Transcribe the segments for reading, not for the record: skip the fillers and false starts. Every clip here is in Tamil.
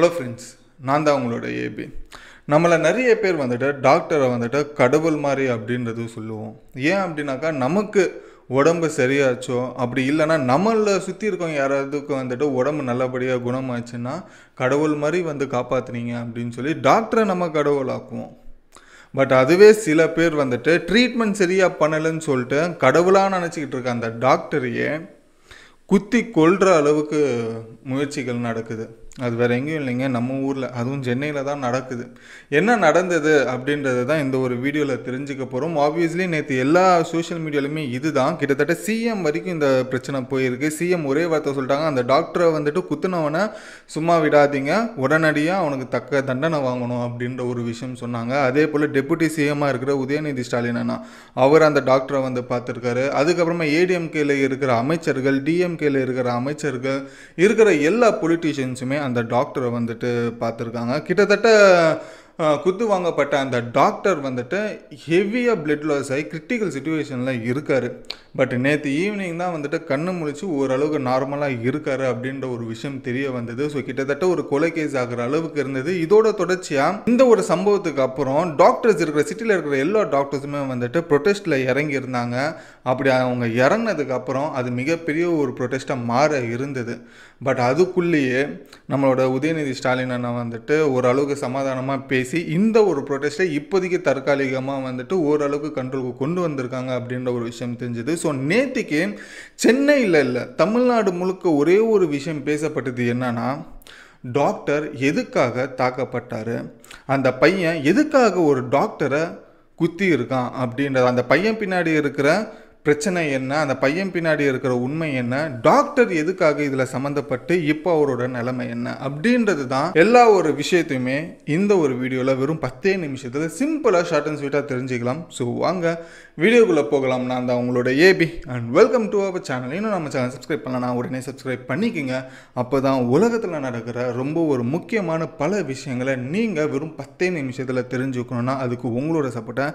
ஹலோ ஃப்ரெண்ட்ஸ், நான் தான் உங்களோட ஏபி. நம்மளை நிறைய பேர் டாக்டரை கடவுள் மாதிரி அப்படின்றது சொல்லுவோம். ஏன் அப்படின்னாக்கா, நமக்கு உடம்பு சரியாச்சோ, அப்படி இல்லைன்னா நம்மளை சுற்றி இருக்கவங்க யாராவதுக்கு உடம்பு நல்லபடியாக குணமாச்சுன்னா கடவுள் மாதிரி காப்பாற்றுனீங்க அப்படின்னு சொல்லி டாக்டரை நம்ம கடவுளாக்குவோம். பட் அதுவே சில பேர் ட்ரீட்மெண்ட் சரியாக பண்ணலைன்னு சொல்லிட்டு கடவுளாக நினச்சிக்கிட்டு இருக்க அந்த டாக்டரையே குத்தி கொல்ற அளவுக்கு முயற்சிகள் நடக்குது. அது வேறு எங்கேயும் இல்லைங்க, நம்ம ஊரில், அதுவும் சென்னையில் தான் நடக்குது. என்ன நடந்தது அப்படின்றது தான் இந்த ஒரு வீடியோவில் தெரிஞ்சுக்க போகிறோம். ஆப்வியஸ்லி நேற்று எல்லா சோஷியல் மீடியாலுமே இதுதான், கிட்டத்தட்ட சிஎம் வரைக்கும் இந்த பிரச்சனை போயிருக்கு. சிஎம் ஒரே வார்த்தை சொல்லிட்டாங்க, அந்த டாக்டரை குத்துனவனை சும்மா விடாதீங்க, உடனடியாக அவனுக்கு தக்க தண்டனை வாங்கணும் அப்படின்ற ஒரு விஷயம் சொன்னாங்க. அதே போல் டெபுட்டி சிஎம்மாக இருக்கிற உதயநிதி ஸ்டாலின் அண்ணா, அவர் அந்த டாக்டரை பார்த்துருக்காரு. அதுக்கப்புறமா ஏடிஎம்கேல இருக்கிற அமைச்சர்கள், டிஎம்கேல இருக்கிற அமைச்சர்கள், இருக்கிற எல்லா பொலிட்டீஷியன்ஸுமே அந்த டாக்டரை பார்த்துருக்காங்க. கிட்டத்தட்ட குத்து வாங்கப்பட்ட அந்த டாக்டர் ஹெவியாக பிளட் லாஸ் ஆகி கிரிட்டிக்கல் சுச்சுவேஷனில் இருக்கார். பட் நேற்று ஈவினிங் தான் கண்ணு முழிச்சு ஓரளவுக்கு நார்மலாக இருக்கார் அப்படின்ற ஒரு விஷயம் தெரிய வந்தது. ஸோ கிட்டத்தட்ட ஒரு கொலை கேஸ் ஆகிற அளவுக்கு இருந்தது. இதோட தொடர்ச்சியாக இந்த ஒரு சம்பவத்துக்கு அப்புறம் டாக்டர்ஸ் இருக்கிற சிட்டியில் இருக்கிற எல்லா டாக்டர்ஸுமே ப்ரொட்டஸ்ட்டில் இறங்கி இருந்தாங்க. அப்படி அவங்க இறங்கினதுக்கு அப்புறம் அது மிகப்பெரிய ஒரு ப்ரொட்டஸ்ட்டாக மாற இருந்தது. பட் அதுக்குள்ளேயே நம்மளோட உதயநிதி ஸ்டாலின் அண்ணா ஓரளவுக்கு சமாதானமாக பேசி இந்த ஒரு ப்ரொட்டஸ்ட்டை இப்போதைக்கு தற்காலிகமாக ஓரளவுக்கு கண்ட்ரோலுக்கு கொண்டு வந்திருக்காங்க அப்படின்ற ஒரு விஷயம் தெரிஞ்சது. ஸோ நேற்றுக்கு சென்னையில் இல்லை, தமிழ்நாடு முழுக்க ஒரே ஒரு விஷயம் பேசப்பட்டது. என்னன்னா, டாக்டர் எதுக்காக தாக்கப்பட்டார், அந்த பையன் எதுக்காக ஒரு டாக்டரை குத்தி இருக்கான் அப்படின்றது, அந்த பையன் பின்னாடி இருக்கிற பிரச்சனை என்ன, அந்த பையன் பின்னாடி இருக்கிற உண்மை என்ன, டாக்டர் எதுக்காக இதில் சம்மந்தப்பட்டு இப்போ அவரோட நிலைமை என்ன அப்படின்றது தான் எல்லா ஒரு விஷயத்தையுமே இந்த ஒரு வீடியோவில் வெறும் 10 நிமிஷத்தில் சிம்பிளாக ஷார்ட் அண்ட் ஸ்வீட்டாக தெரிஞ்சுக்கலாம். ஸோ வாங்க வீடியோக்குள்ளே போகலாம். நான் தான் உங்களோட AB and welcome to our channel. இன்னும் நம்ம சேனல் சப்ஸ்கிரைப் பண்ணலாம், உடனே சப்ஸ்கிரைப் பண்ணிக்கோங்க. அப்போ தான் உலகத்தில் நடக்கிற ரொம்ப ஒரு முக்கியமான பல விஷயங்களை நீங்கள் வெறும் 10 நிமிஷத்தில் தெரிஞ்சுக்கணுன்னா அதுக்கு உங்களோட சப்போர்ட்டை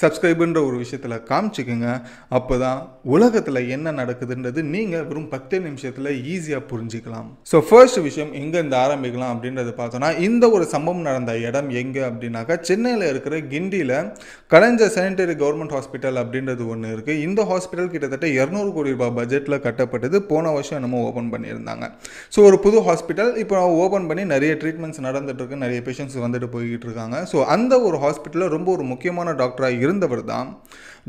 சப்ஸ்கிரைபுன்ற ஒரு விஷயத்தில் காமிச்சிக்கோங்க. அப்போ தான் உலகத்தில் என்ன நடக்குதுன்றது நீங்கள் வெறும் 10 நிமிஷத்தில் ஈஸியாக புரிஞ்சிக்கலாம். ஸோ ஃபர்ஸ்ட் விஷயம் எங்கேருந்து ஆரம்பிக்கலாம் அப்படின்றது பார்த்தோன்னா, இந்த ஒரு சம்பவம் நடந்த இடம் எங்கே அப்படின்னாக்கா, சென்னையில் இருக்கிற கிண்டியில் கலைஞர் சானிட்டரி கவர்மெண்ட் ஹாஸ்பிட்டல் அப்படின்றது ஒன்று இருக்குது. இந்த ஹாஸ்பிட்டல் கிட்டத்தட்ட 200 கோடி ரூபாய் பட்ஜெட்டில் கட்டப்பட்டது. போன வருஷம் நம்ம ஓப்பன் பண்ணியிருந்தாங்க. ஸோ ஒரு புது ஹாஸ்பிட்டல் இப்போ ஓப்பன் பண்ணி நிறைய ட்ரீட்மெண்ட்ஸ் நடந்துட்டு இருக்கு, நிறைய பேஷண்ட்ஸ் போய்கிட்டு இருக்காங்க. ஸோ அந்த ஒரு ஹாஸ்பிட்டலில் ரொம்ப ஒரு முக்கியமான டாக்டராக இருந்தவர் தான்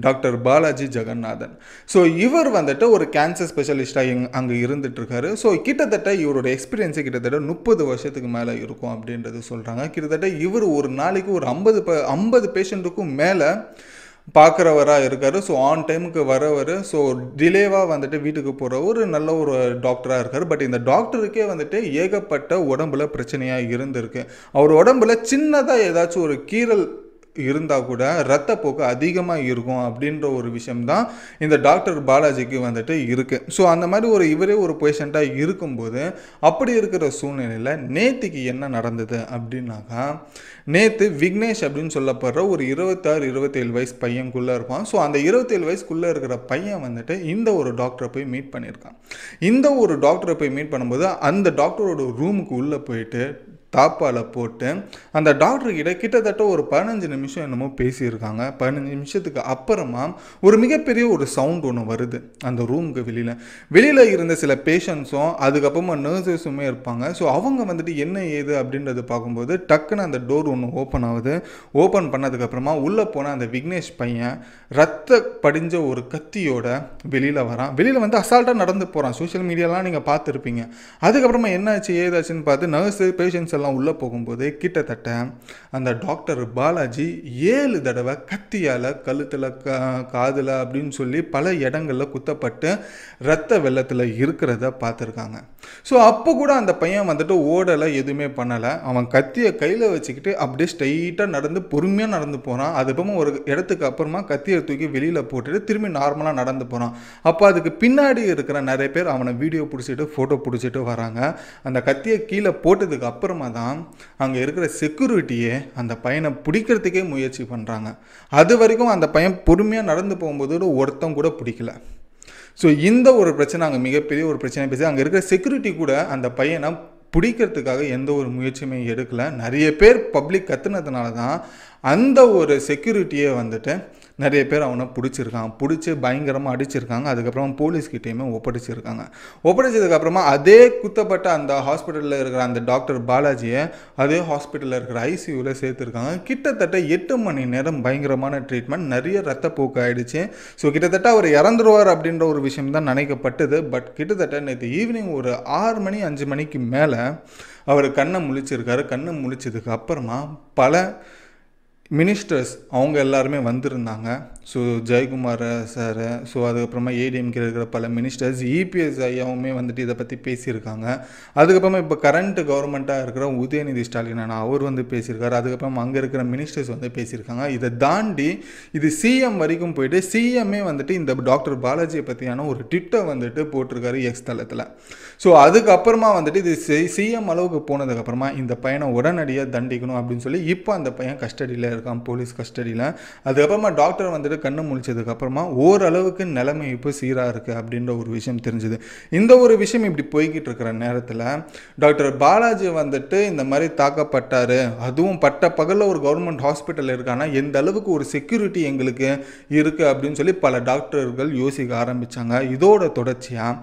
டாக்டர் பாலாஜி ஜெகநாதன். ஸோ இவர் ஒரு கேன்சர் ஸ்பெஷலிஸ்டாக அங்கே இருந்துட்டு இருக்காரு. ஸோ கிட்டத்தட்ட இவரோட எக்ஸ்பீரியன்ஸு கிட்டத்தட்ட 30 வருஷத்துக்கு மேலே இருக்கும் அப்படின்றது சொல்கிறாங்க. கிட்டத்தட்ட இவர் ஒரு நாளைக்கு ஒரு 50 பேஷண்ட்டுக்கும் மேலே பார்க்குறவராக இருக்கார். ஸோ ஆன் டைமுக்கு வரவர், ஸோ டிலேவாக வீட்டுக்கு போகிற ஒரு நல்ல ஒரு டாக்டராக இருக்கார். பட் இந்த டாக்டருக்கே ஏகப்பட்ட உடம்புல பிரச்சனையாக இருந்திருக்கு. அவர் உடம்புல சின்னதாக ஏதாச்சும் ஒரு கீறல் இருந்தால் கூட இரத்தப்போக்கு அதிகமாக இருக்கும் அப்படின்ற ஒரு விஷயம்தான் இந்த டாக்டர் பாலாஜிக்கு இருக்குது. ஸோ அந்த மாதிரி இவரே ஒரு பேஷண்ட்டாக இருக்கும்போது, அப்படி இருக்கிற சூழ்நிலையில் நேற்றுக்கு என்ன நடந்தது அப்படின்னாக்கா, நேற்று விக்னேஷ் அப்படின்னு சொல்லப்படுற ஒரு 26-27 வயசு பையனுக்குள்ளே இருப்பான். ஸோ அந்த 27 வயசுக்குள்ளே இருக்கிற பையன் இந்த ஒரு டாக்டரை போய் மீட் பண்ணியிருக்கான். இந்த ஒரு டாக்டரை போய் மீட் பண்ணும்போது அந்த டாக்டரோட ரூமுக்கு உள்ளே போயிட்டு தாப்பால் போட்டு அந்த டாக்டர்கிட்ட கிட்டத்தட்ட ஒரு 15 நிமிஷம் என்னமோ பேசியிருக்காங்க. 15 நிமிஷத்துக்கு அப்புறமா ஒரு மிகப்பெரிய ஒரு சவுண்ட் ஒன்று வருது அந்த ரூமுக்கு வெளியில் இருந்த சில பேஷண்ட்ஸும் அதுக்கப்புறமா நர்சஸுமே இருப்பாங்க. ஸோ அவங்க என்ன ஏது அப்படின்றது பார்க்கும்போது டக்குன்னு அந்த டோர் ஒன்று ஓப்பன் ஆகுது. ஓப்பன் பண்ணதுக்கப்புறமா உள்ளே போன அந்த விக்னேஷ் பையன் ரத்த படிஞ்ச ஒரு கத்தியோட வெளியில் வரான். வெளியில் அசால்ட்டாக நடந்து போகிறான். சோஷியல் மீடியாலாம் நீங்கள் பார்த்துருப்பீங்க. அதுக்கப்புறமா என்னாச்சு ஏதாச்சுன்னு பார்த்து நர்ஸு பேஷண்ட்ஸ் எல்லாம் உள்ளே போகும்போது கிட்டத்தட்ட அந்த டாக்டர் பாலாஜி 7 தடவை கத்தியால் கழுத்தில், காதில் அப்படின்னு சொல்லி பல இடங்களில் குத்தப்பட்டு ரத்த வெள்ளத்தில் இருக்கிறத பார்த்துருக்காங்க. ஸோ அப்போ கூட அந்த பையன் ஓடலை, எதுவுமே பண்ணலை. அவன் கத்தியை கையில் வச்சுக்கிட்டு அப்படியே ஸ்ட்ரைட்டாக நடந்து பொறுமையாக நடந்து போகிறான். அதுக்கப்புறமா ஒரு இடத்துக்கு அப்புறமா கத்தியை தூக்கி வெளியில் போட்டுட்டு திரும்பி நார்மலாக நடந்து போகிறான். அப்போ அதுக்கு பின்னாடி இருக்கிற நிறைய பேர் அவனை வீடியோ பிடிச்சிட்டு ஃபோட்டோ பிடிச்சிட்டு வராங்க. அந்த கத்தியை கீழே போட்டதுக்கு அப்புறமா தான் அங்கே இருக்கிற செக்யூரிட்டியே அந்த பையனை பிடிக்கிறதுக்கே முயற்சி பண்ணுறாங்க. அது வரைக்கும் அந்த பையன் பொறுமையாக நடந்து போகும்போது ஒருத்தம் கூட பிடிக்கல. ஸோ இந்த ஒரு பிரச்சனை அங்கே மிகப்பெரிய ஒரு பிரச்சனை பேசி அங்கே இருக்கிற செக்யூரிட்டி கூட அந்த பையனை பிடிக்கிறதுக்காக எந்த ஒரு முயற்சியுமே எடுக்கலை. நிறைய பேர் பப்ளிக் கத்துனதுனால தான் அந்த ஒரு செக்யூரிட்டியை வந்துட்டு நிறைய பேர் அவனை பிடிச்சி பயங்கரமாக அடிச்சிருக்காங்க. அதுக்கப்புறம் போலீஸ்கிட்டையுமே ஒப்படைச்சிருக்காங்க. ஒப்படைச்சதுக்கப்புறமா அதே குத்தப்பட்ட அந்த ஹாஸ்பிட்டலில் இருக்கிற அந்த டாக்டர் பாலாஜியை அதே ஹாஸ்பிட்டலில் இருக்கிற ஐசியூவில் சேர்த்துருக்காங்க. கிட்டத்தட்ட 8 மணி நேரம் பயங்கரமான ட்ரீட்மெண்ட், நிறைய ரத்தப்போக்கு ஆகிடுச்சு. ஸோ கிட்டத்தட்ட அவர் இறந்துருவார் அப்படின்ற ஒரு விஷயம் தான் நினைக்கப்பட்டது. பட் கிட்டத்தட்ட நேற்று ஈவினிங் ஒரு 6 மணி 5 மணிக்கு மேலே அவர் கண்ணை முழிச்சிருக்காரு. கண்ணை முழிச்சதுக்கு அப்புறமா பல மினிஸ்டர்ஸ் அவங்க எல்லாருமே வந்திருந்தாங்க. ஸோ ஜெயக்குமார் சார், ஸோ அதுக்கப்புறமா ஏடிஎம்கே இருக்கிற பல மினிஸ்டர்ஸ், இபிஎஸ் ஐயாவுமே வந்துட்டு இதை பற்றி பேசியிருக்காங்க. அதுக்கப்புறமா இப்போ கரண்ட் கவர்மெண்ட்டாக இருக்கிற உதயநிதி ஸ்டாலின் அவர் வந்து பேசியிருக்காரு. அதுக்கப்புறமா அங்கே இருக்கிற மினிஸ்டர்ஸ் வந்து பேசியிருக்காங்க. இதை தாண்டி இது சிஎம் வரைக்கும் போயிட்டு சிஎம்ஏ வந்துட்டு இந்த டாக்டர் பாலாஜியை பற்றியான ஒரு ட்விட்டர் வந்துட்டு போட்டிருக்காரு எக்ஸ் தளத்தில். ஸோ அதுக்கப்புறமா வந்துட்டு இது சிஎம் அளவுக்கு போனதுக்கப்புறமா இந்த பையனை உடனடியாக தண்டிக்கணும் அப்படின்னு சொல்லி இப்போ அந்த பையன் கஸ்டடியில் இருக்கான், போலீஸ் கஸ்டடியில். அதுக்கப்புறமா டாக்டர் வந்துட்டு கண்ணு முழிச்சதுக்கப்புறமா ஓரளவுக்கு நிலைமை இப்போ சீராக இருக்குது அப்படின்ற ஒரு விஷயம் தெரிஞ்சுது. இந்த ஒரு விஷயம் இப்படி போய்கிட்டு இருக்கிற நேரத்தில் டாக்டர் பாலாஜி வந்துட்டு இந்த மாதிரி தாக்கப்பட்டார், அதுவும் பட்ட பகலில் ஒரு கவர்மெண்ட் ஹாஸ்பிட்டல் இருக்கானா எந்த அளவுக்கு ஒரு செக்யூரிட்டி எங்களுக்கு இருக்குது அப்படின்னு சொல்லி பல டாக்டர்கள் யோசிக்க ஆரம்பித்தாங்க. இதோட தொடர்ச்சியாக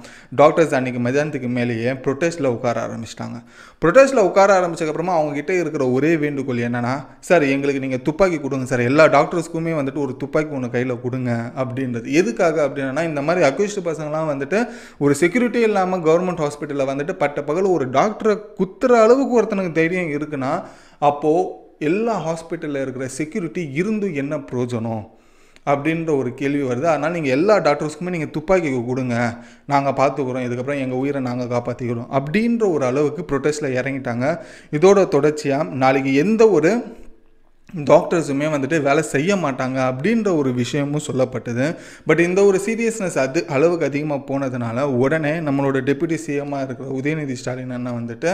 டாக்டர்ஸ் அன்றைக்கி மதியானத்துக்கு மேலேயே ப்ரொட்டஸ்ட்டில் உட்கார ஆரம்பிச்சிட்டாங்க. ப்ரொட்டஸ்ட்டில் உட்கார ஆரம்பிச்சதுக்கப்புறமா அவங்ககிட்ட இருக்கிற ஒரே வேண்டுகோள் என்னென்னா, சார் எங்களுக்கு நீங்கள் துப்பாக்கி கொடுங்க சார், எல்லா டாக்டர்ஸ்க்குமே வந்துட்டு ஒரு துப்பாக்கி ஒன்று கையில் கொடுங்க அப்படின்றது. எதுக்காக அப்படின்னா, இந்த மாதிரி அக்யூஸ்டு பசங்களாம் வந்துட்டு ஒரு செக்யூரிட்டி இல்லாமல் கவர்மெண்ட் ஹாஸ்பிட்டலில் வந்துட்டு பட்ட பகல் ஒரு டாக்டரை குத்துற அளவுக்கு ஒருத்தனுக்கு தைரியம் இருக்குன்னா அப்போது எல்லா ஹாஸ்பிட்டலில் இருக்கிற செக்யூரிட்டி இருந்து என்ன பிரயோஜனம் அப்படின்ற ஒரு கேள்வி வருது. அதனால் நீங்கள் எல்லா டாக்டர்ஸ்க்குமே நீங்கள் துப்பாக்கி கொடுங்க, நாங்கள் பார்த்துக்குறோம், இதுக்கப்புறம் எங்கள் உயிரை நாங்கள் காப்பாற்றிக்கிறோம் அப்படின்ற ஒரு அளவுக்கு ப்ரொட்டஸ்ட்டில் இறங்கிட்டாங்க. இதோட தொடர்ச்சியாக நாளைக்கு எந்த ஒரு டாக்டர்ஸுமே வந்துட்டு வேலை செய்ய மாட்டாங்க அப்படின்ற ஒரு விஷயமும் சொல்லப்பட்டது. பட் இந்த ஒரு சீரியஸ்னஸ் அளவுக்கு அதிகமாக போனதுனால உடனே நம்மளோட டெப்யூட்டி சிஎம்மாக இருக்கிற உதயநிதி ஸ்டாலின் அண்ணா வந்துட்டு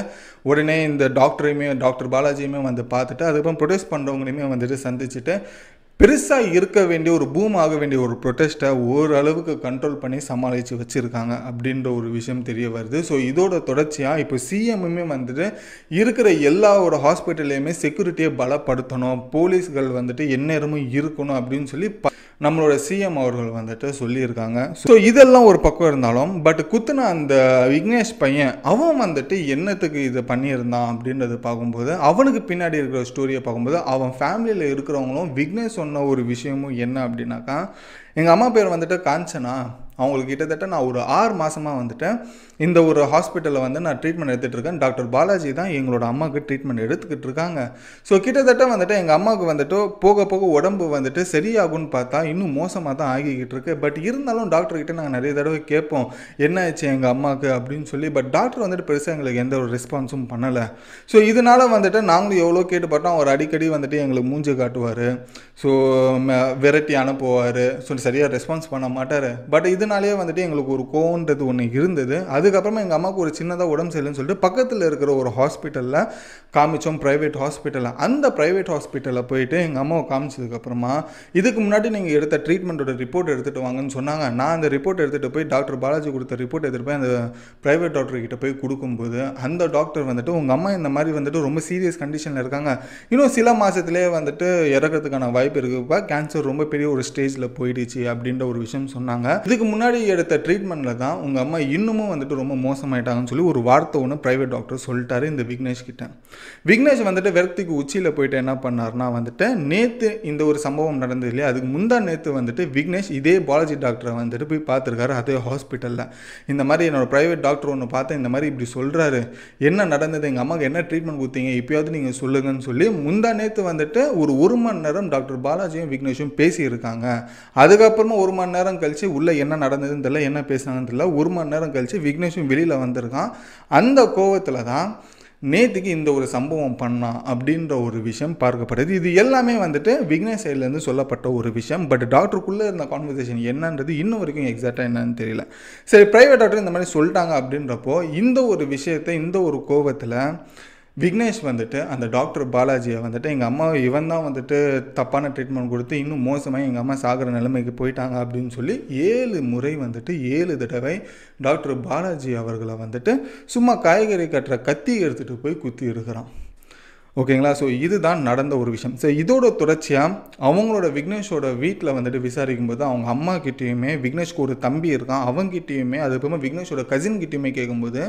உடனே இந்த டாக்டர் பாலாஜியுமே வந்து பார்த்துட்டு அதுக்கப்புறம் ப்ரொடெஸ்ட் பண்ணுறவங்களையுமே வந்துட்டு சந்திச்சுட்டு பெருசாக இருக்க வேண்டிய ஒரு பூம் ஆக வேண்டிய ஒரு ப்ரொட்டஸ்ட்டை ஓரளவுக்கு கண்ட்ரோல் பண்ணி சமாளித்து வச்சுருக்காங்க அப்படின்ற ஒரு விஷயம் தெரிய வருது. ஸோ இதோட தொடர்ச்சியாக இப்போ சிஎம்முமே வந்துட்டு இருக்கிற எல்லா ஒரு ஹாஸ்பிட்டல்லையுமே செக்யூரிட்டியை பலப்படுத்தணும், போலீஸ்கள் வந்துட்டு எந்நேரமும் இருக்கணும் அப்படின்னு சொல்லி நம்மளோட சிஎம் அவர்கள் வந்துட்டு சொல்லியிருக்காங்க. ஸோ இதெல்லாம் ஒரு பக்கம் இருந்தாலும் பட் குத்துன அந்த விக்னேஷ் பையன் அவன் வந்துட்டு என்னத்துக்கு இதை பண்ணியிருந்தான் அப்படின்றத பார்க்கும்போது அவனுக்கு பின்னாடி இருக்கிற ஸ்டோரியை பார்க்கும்போது அவன் ஃபேமிலியில் இருக்கிறவங்களும் விக்னேஷ் சொன்ன ஒரு விஷயமும் என்ன அப்படின்னாக்கா, எங்கள் அம்மா பேர் வந்துட்டு காஞ்சனா, அவங்களுக்கு கிட்டத்தட்ட நான் ஒரு 6 மாதமாக வந்துட்டு இந்த ஒரு ஹாஸ்பிட்டலில் வந்து நான் ட்ரீட்மெண்ட் எடுத்துகிட்டு இருக்கேன். டாக்டர் பாலாஜி தான் எங்களோட அம்மாவுக்கு ட்ரீட்மெண்ட் எடுத்துக்கிட்டு இருக்காங்க. ஸோ கிட்டத்தட்ட வந்துட்டு எங்கள் அம்மாவுக்கு வந்துட்டு போக போக உடம்பு வந்துட்டு சரியாகும்னு பார்த்தா இன்னும் மோசமாக தான் ஆகிக்கிட்டு இருக்கு. பட் இருந்தாலும் டாக்டர்கிட்ட நாங்கள் நிறைய தடவை கேட்போம் என்ன ஆச்சு எங்கள் அம்மாவுக்கு அப்படின்னு சொல்லி. பட் டாக்டர் வந்துட்டு பெருசாக எங்களுக்கு எந்த ஒரு ரெஸ்பான்ஸும் பண்ணலை. ஸோ இதனால் வந்துட்டு நாங்களும் எவ்வளோ கேட்டு பார்த்தோம். அவர் அடிக்கடி வந்துட்டு எங்களுக்கு மூஞ்சி காட்டுவார், ஸோ விரட்டி அனுப்புவார், ஸோ சரியாக ரெஸ்பான்ஸ் பண்ண மாட்டார். பட் இதனாலே வந்துட்டு எங்களுக்கு ஒரு கோவன்றது ஒன்று இருந்தது. அதுக்கப்புறமா எங்கள் அம்மாவுக்கு ஒரு சின்னதாக உடம்பு சரியில்லைன்னு சொல்லிட்டு பக்கத்தில் இருக்கிற ஒரு ஹாஸ்பிட்டலில் காமிச்சோம், ப்ரைவேட் ஹாஸ்பிட்டலில். அந்த ப்ரைவேட் ஹாஸ்பிட்டலில் போயிட்டு எங்கள் அம்மாவை காமிச்சதுக்கப்புறமா இதுக்கு முன்னாடி நீங்கள் எடுத்த ட்ரீட்மெண்ட்டோட ரிப்போர்ட் எடுத்துகிட்டு வாங்கன்னு சொன்னாங்க. நான் அந்த ரிப்போர்ட் எடுத்துகிட்டு போய் டாக்டர் பாலாஜி கொடுத்த ரிப்போர்ட் எடுத்துகிட்டு போய் அந்த ப்ரைவேட் டாக்டர்கிட்ட போய் கொடுக்கும்போது அந்த டாக்டர் வந்துட்டு உங்கள் அம்மா இந்த மாதிரி வந்துட்டு ரொம்ப சீரியஸ் கண்டிஷனில் இருக்காங்க, இன்னும் சில மாதத்துலேயே வந்துட்டு இறக்கிறதுக்கான வாய்ப்பு இருக்குப்பா, கேன்சர் ரொம்ப பெரிய ஒரு ஸ்டேஜில் போயிடுச்சு அப்படின்ற ஒரு விஷயம் சொன்னாங்க. இதுக்கு முன்னாடி எடுத்த ட்ரீட்மெண்ட்டில் தான் உங்கள் அம்மா இன்னமும் வந்துட்டு ரொம்ப மோசமாயிட்டாங்கன்னு சொல்லி ஒரு வார்த்தை ஒன்று ப்ரைவேட் டாக்டர் சொல்லிட்டாரு இந்த விக்னேஷ் கிட்ட. விக்னேஷ் வந்துட்டு விரக்திக்கு உச்சியில் போயிட்டு என்ன பண்ணார்னா வந்துட்டு நேற்று இந்த ஒரு சம்பவம் நடந்தது இல்லையா, அதுக்கு முந்தா நேற்று வந்துட்டு விக்னேஷ் இதே பாலாஜி டாக்டரை வந்துட்டு போய் பார்த்துருக்காரு அதே ஹாஸ்பிட்டலில். இந்த மாதிரி என்னோட ப்ரைவேட் டாக்டர் ஒன்று பார்த்தேன், இந்த மாதிரி இப்படி சொல்கிறாரு, என்ன நடந்தது, எங்கள் அம்மாவுக்கு என்ன ட்ரீட்மெண்ட் கொடுத்தீங்க, இப்போயாவது நீங்கள் சொல்லுங்கன்னு சொல்லி முந்தா நேற்று வந்துட்டு ஒரு 1 மணி நேரம் டாக்டர் பாலாஜியும் விக்னேஷும் பேசியிருக்காங்க. அதுக்கப்புறமா 1 மணி நேரம் கழிச்சு உள்ளே என்ன நடந்ததுன்னு தெரியல, என்ன பேசினாங்கன்னு தெரியல. 1 மணி நேரம் கழிச்சு விக்னேஷும் வெளியில் வந்திருக்கான். அந்த கோவத்தில் தான் நேற்றுக்கு இந்த ஒரு சம்பவம் பண்ணான் அப்படின்ற ஒரு விஷயம் பார்க்கப்படுது. இது எல்லாமே வந்துட்டு விக்னேஷ் சைட்லேருந்து சொல்லப்பட்ட ஒரு விஷயம். பட் டாக்டருக்குள்ளே இருந்த கான்வர்சேஷன் என்னன்றது இன்னும் வரைக்கும் எக்ஸாக்டாக என்னன்னு தெரியல. சரி, ப்ரைவேட் டாக்டர் இந்த மாதிரி சொல்லிட்டாங்க அப்படின்றப்போ இந்த ஒரு விஷயத்தை இந்த ஒரு கோவத்தில் விக்னேஷ் வந்துட்டு அந்த டாக்டர் பாலாஜியை வந்துட்டு எங்கள் அம்மாவை இவன் தான் வந்துட்டு தப்பான ட்ரீட்மெண்ட் கொடுத்து இன்னும் மோசமாக எங்கள் அம்மா சாகிற நிலைமைக்கு போயிட்டாங்க அப்படின்னு சொல்லி 7 முறை வந்துட்டு 7 தடவை டாக்டர் பாலாஜி அவர்களை வந்துட்டு சும்மா காய்கறி கட்டுற கத்தி எடுத்துகிட்டு போய் குத்தி இருக்கிறான். ஓகேங்களா? ஸோ இதுதான் நடந்த ஒரு விஷயம். ஸோ இதோட தொடர்ச்சியாக அவங்களோட விக்னேஷோட வீட்டில் வந்துட்டு விசாரிக்கும்போது அவங்க அம்மா கிட்டேயுமே, விக்னேஷ்க்கு ஒரு தம்பி இருக்கான், அவங்ககிட்டயுமே, அதுக்கப்புறமா விக்னேஷோட கசின்கிட்டையுமே கேட்கும்போது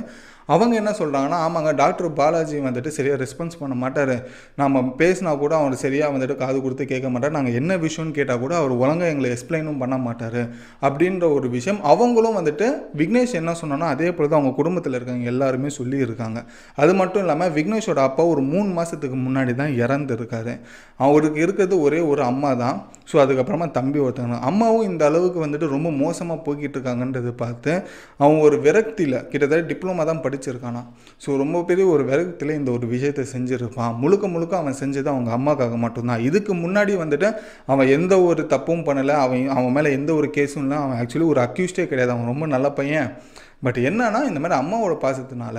அவங்க என்ன சொல்கிறாங்கன்னா, ஆமாங்க டாக்டர் பாலாஜி வந்துட்டு சரியாக ரெஸ்பான்ஸ் பண்ண மாட்டார், நம்ம பேசினா கூட அவர் சரியாக வந்துட்டு காது கொடுத்து கேட்க மாட்டார், நாங்கள் என்ன விஷயம்னு கேட்டால் கூட அவர் ஒழுங்காக எங்களை எக்ஸ்பிளைனும் பண்ண மாட்டார் அப்படின்ற ஒரு விஷயம் அவங்களும் வந்துட்டு விக்னேஷ் என்ன சொன்னானோ அதே போல் தான் அவங்க குடும்பத்தில் இருக்காங்க எல்லாருமே சொல்லியிருக்காங்க. அது மட்டும் இல்லாமல் விக்னேஷோட அப்பா ஒரு 3 மாதத்துக்கு முன்னாடி தான் இறந்துருக்காரு. அவருக்கு இருக்கிறது ஒரே ஒரு அம்மா தான். ஸோ அதுக்கப்புறமா தம்பி ஒருத்தங்க. அம்மாவும் இந்த அளவுக்கு வந்துட்டு ரொம்ப மோசமாக போய்கிட்டு இருக்காங்கன்றது பார்த்து அவன் ஒரு விரக்தியில், கிட்டத்தட்ட டிப்ளமா தான் படிச்சிருக்கானா, ஸோ ரொம்ப பெரிய ஒரு விரக்தியில் இந்த ஒரு விஷயத்தை செஞ்சுருப்பான். முழுக்க அவன் செஞ்சது அவங்க அம்மாக்காக மட்டும்தான். இதுக்கு முன்னாடி வந்துட்டு அவன் எந்த ஒரு தப்பும் பண்ணலை, அவன் மேலே எந்த ஒரு கேஸும் இல்லை, அவன் ஆக்சுவலி ஒரு அக்யூஸ்டே கிடையாது, அவன் ரொம்ப நல்ல பையன். பட் என்னன்னா இந்த மாதிரி அம்மாவோட பாசத்தினால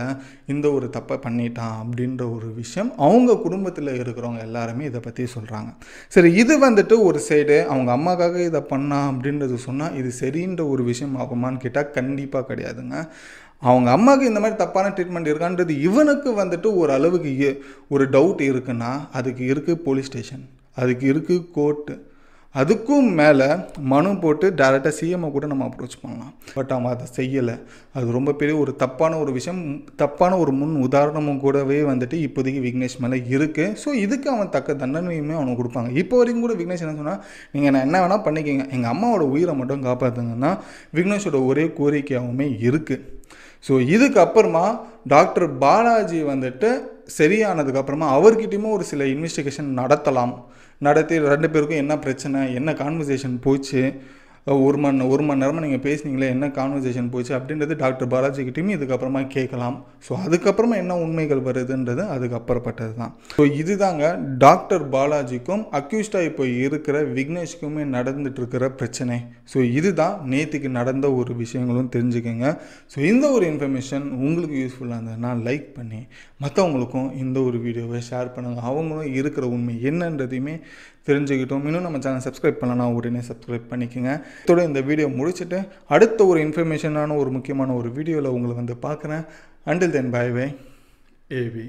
இந்த ஒரு தப்பை பண்ணிட்டான் அப்படின்ற ஒரு விஷயம் அவங்க குடும்பத்தில் இருக்கிறவங்க எல்லாருமே இதை பற்றி சொல்கிறாங்க. சரி, இது வந்துட்டு ஒரு சைடு அவங்க அம்மாக்காக இதை பண்ணான் அப்படின்றது சொன்னால் இது சரின்ற ஒரு விஷயம் ஆகுமான்னு கேட்டால் கண்டிப்பாக கிடையாதுங்க. அவங்க அம்மாவுக்கு இந்த மாதிரி தப்பான ட்ரீட்மெண்ட் இருக்கான்றது இவனுக்கு வந்துட்டு ஒரு அளவுக்கு ஒரு டவுட் இருக்குன்னா அதுக்கு இருக்குது போலீஸ் ஸ்டேஷன், அதுக்கு இருக்குது கோர்ட்டு, அதுக்கும் மேலே மனு போட்டு டேரெக்டாக சிஎம்ஐ கூட நம்ம அப்ரோச் பண்ணலாம். பட் அவன் அதை செய்யலை. அது ரொம்ப பெரிய ஒரு தப்பான ஒரு விஷயம், தப்பான ஒரு முன் உதாரணமும் கூடவே வந்துட்டு இப்போதைக்கு விக்னேஷ் மேலே இருக்குது. ஸோ இதுக்கு அவன் தக்க தண்டனையுமே அவனுக்கு கொடுப்பாங்க. இப்போ வரைக்கும் கூட விக்னேஷ் என்ன சொன்னால், நீங்கள் நான் என்ன வேணால் பண்ணிக்கங்க, எங்கள் அம்மாவோட உயிரை மட்டும் காப்பாற்றுங்கன்னா விக்னேஷோட ஒரே கோரிக்கையாகவுமே இருக்குது. ஸோ இதுக்கப்புறமா டாக்டர் பாலாஜி வந்துட்டு சரியானதுக்கப்புறமா அவர்கிட்டையுமே ஒரு சில இன்வெஸ்டிகேஷன் நடத்தி 2 பேருக்கும் என்ன பிரச்சனை, என்ன கான்வர்சேஷன் போச்சு, ஒரு மணி நேரமாக நீங்கள் பேசுனீங்களே என்ன கான்வர்சேஷன் போச்சு அப்படின்றது டாக்டர் பாலாஜிக்கிட்டையுமே இதுக்கப்புறமா கேட்கலாம். ஸோ அதுக்கப்புறமா என்ன உண்மைகள் வருதுன்றது அதுக்கப்புறப்பட்டது தான். ஸோ இதுதாங்க டாக்டர் பாலாஜிக்கும் அக்யூஸ்டாக இப்போ இருக்கிற விக்னேஷ்க்குமே நடந்துட்டு இருக்கிற பிரச்சனை. ஸோ இதுதான் நேற்றுக்கு நடந்த ஒரு விஷயங்களும் தெரிஞ்சுக்கோங்க. ஸோ இந்த ஒரு இன்ஃபர்மேஷன் உங்களுக்கு யூஸ்ஃபுல்லாக இருந்ததுன்னா லைக் பண்ணி மற்றவங்களுக்கும் இந்த ஒரு வீடியோவை ஷேர் பண்ணுங்கள். அவங்களும் இருக்கிற உண்மை என்னன்றதையுமே தெரிஞ்சுக்கிட்டோம். இன்னும் நம்ம சேனல் சப்ஸ்கிரைப் பண்ணலாம், உடனே சப்ஸ்கிரைப் பண்ணிக்கோங்க. இதோட இந்த வீடியோ முடிச்சுட்டு அடுத்த ஒரு இன்ஃபர்மேஷனான ஒரு முக்கியமான ஒரு வீடியோவில் உங்களை வந்து பார்க்குறேன். Until then bye bye AV.